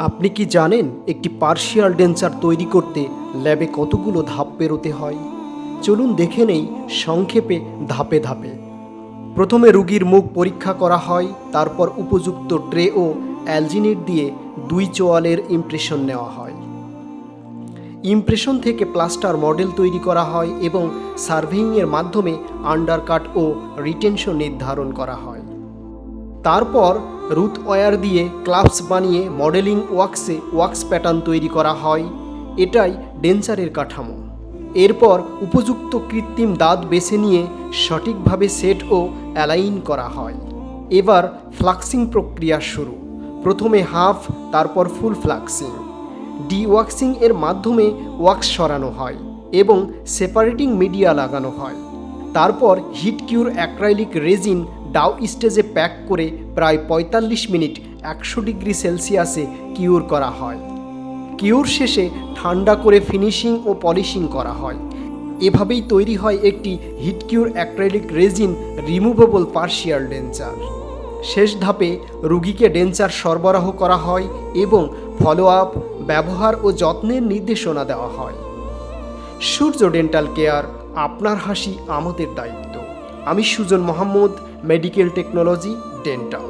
আপনি কি জানেন একটি পার্শিয়াল ডেঞ্চার তৈরি করতে ল্যাবে কতগুলো ধাপ পেরোতে হয়? চলুন দেখে নেই সংক্ষেপে ধাপে ধাপে। প্রথমে রোগীর মুখ পরীক্ষা করা হয়, তারপর উপযুক্ত ট্রে ও অ্যালজিনেট দিয়ে 2 চোয়ালের ইমপ্রেশন নেওয়া হয়। ইমপ্রেশন থেকে প্লাস্টার মডেল তৈরি করা হয় এবং সার্ভেইংয়ের মাধ্যমে আন্ডারকাট ও রিটেনশন নির্ধারণ করা হয়। তারপর রুট ওয়্যার দিয়ে ক্লাপস বানিয়ে মডেলিং ওয়াক্সে ওয়াক্স প্যাটার্ন তৈরি করা হয়। এটাই ডেঞ্চারের কাঠামো। এরপর উপযুক্ত কৃত্রিম দাঁত বেছে নিয়ে সঠিকভাবে সেট ও অ্যালাইন করা হয়। এবার ফ্লাক্সিং প্রক্রিয়া শুরু। প্রথমে হাফ, তারপর ফুল ফ্লাক্সিং। ডিওয়াক্সিং এর মাধ্যমে ওয়াক্স সরানো হয় এবং সেপারেটিং মিডিয়া লাগানো হয়। তারপর hit cure acrylic raisin Dow স্টেজে প্যাক করে প্রায় 45 মিনিট 100 ডিগ্রি সেলসিয়াসে কিউর করা হয়। কিউর শেষে ঠান্ডা করে ফিনিশিং ও পলিশিং করা হয়। এভাবেই তৈরি হয় একটি heat cure acrylic resin removable partial denture. শেষ ধাপে রোগীকে ডেঞ্চার সরবরাহ করা হয় এবং ফলো আপ, ব্যবহার ও যত্নের নির্দেশনা দেওয়া হয়। সূর্য ডেন্টাল কেয়ার, আপনার হাসি আমাদের দায়িত্ব। আমি Sujan Mohammad, medical technology, dental.